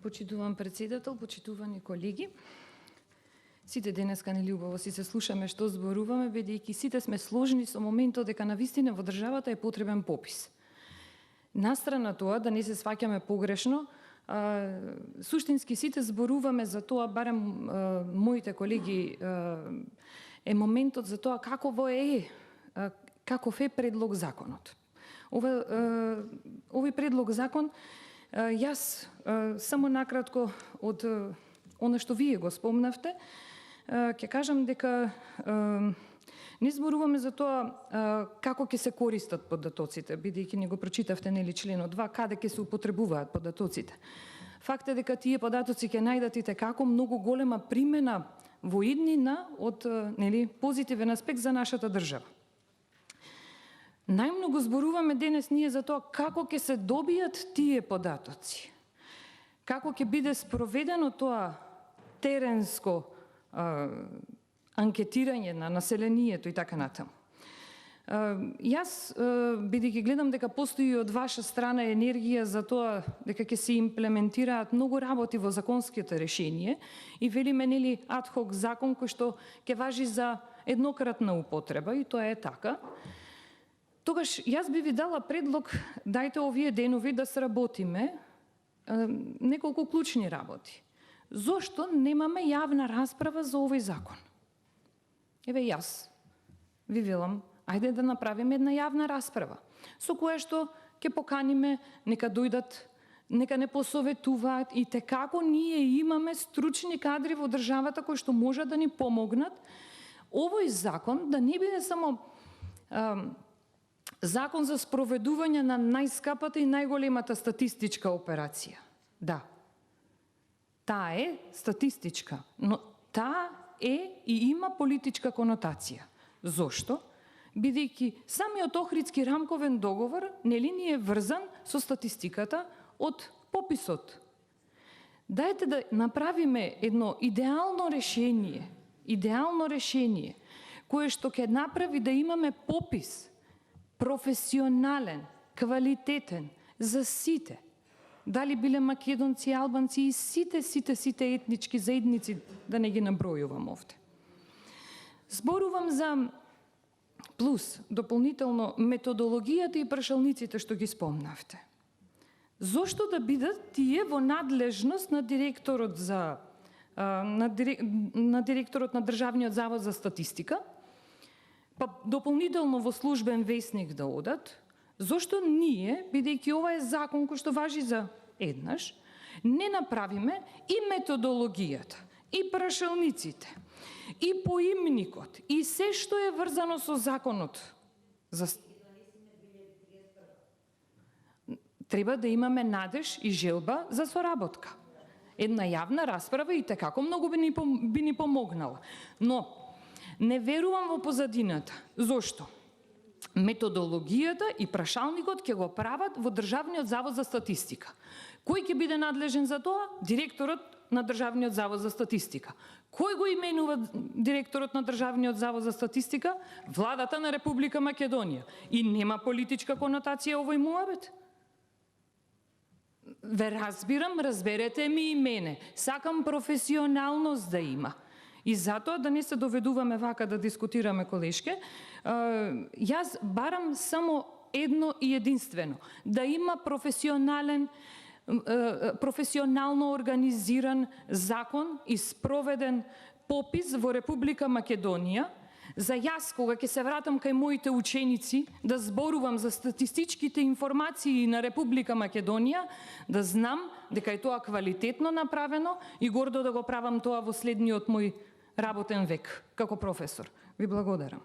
Почитуван председател, почитувани колеги. Сите денеска нели убаво си се слушаме што зборуваме, бидејќи сите сме сложни со моментот дека навистина во државата е потребен попис. Настрана тоа, да не се сваќаме погрешно, суштински сите зборуваме за тоа, барем моите колеги, е моментот за тоа каков е предлог законот. Овој предлог закон, јас само накратко од она што вие го спомнавте, ќе кажам дека не зборуваме за тоа како ќе се користат податоците, бидејќи не го прочитавте нели членот 2, каде ќе се употребуваат податоците. Факт е дека тие податоци ќе најдат како многу голема примена во иднина од нели позитивен аспект за нашата држава. Најмногу зборуваме денес ние за тоа како ќе се добијат тие податоци. Како ќе биде спроведено тоа теренско анкетирање на населението и така натаму. Јас, бидејќи гледам дека постои од ваша страна енергија за тоа дека ќе се имплементираат многу работи во законските решение и велиме нели адхок закон кој што ќе важи за еднократна употреба, и тоа е така, тогаш јас би ви дала предлог, дајте овие денови да сработиме неколку клучни работи. Зошто немаме јавна расправа за овој закон? Еве јас ви велам, ајде да направиме една јавна расправа, со која што ќе поканиме, нека дојдат, нека не посоветуваат, и како ние имаме стручни кадри во државата кои што можат да ни помогнат овој закон да не биде само закон за спроведување на најскапата и најголемата статистичка операција. Да, таа е статистичка, но таа е и има политичка конотација. Зошто? Бидејќи самиот Охридски рамковен договор нели ни е врзан со статистиката од пописот. Дајте да направиме едно идеално решение, кое што ќе направи да имаме попис професионален, квалитетен за сите. Дали биле македонци, албанци и сите етнички заедници, да не ги набројувам овде. Зборувам за плюс, дополнително, методологијата и прашалниците што ги спомнавте. Зошто да бидат тие во надлежност на директорот на Државниот завод за статистика, па дополнително во службен весник да одат? Зошто ние, бидејќи ова е закон кој што важи за еднаш, не направиме и методологијата, и прашалниците, и поимникот, и се што е врзано со законот? Треба да имаме надеж и желба за соработка. Една јавна расправа и како многу би ни помогнала. Но не верувам во позадината. Зошто? Методологијата и прашалникот ќе го прават во Државниот завод за статистика. Кој ќе биде надлежен за тоа? Директорот на Државниот завод за статистика. Кој го именува директорот на Државниот завод за статистика? Владата на Република Македонија. И нема политичка конотација овој муабет? Ве разбирам, разберете ми и мене. Сакам професионалност да има. И затоа да не се доведуваме вака да дискутираме колешке, јас барам само едно и единствено, да има професионално организиран закон и спроведен попис во Република Македонија, за јас, кога ќе се вратам кај моите ученици, да зборувам за статистичките информации на Република Македонија, да знам дека е тоа квалитетно направено и гордо да го правам тоа во следниот мој работен век, како професор. Ви благодарам.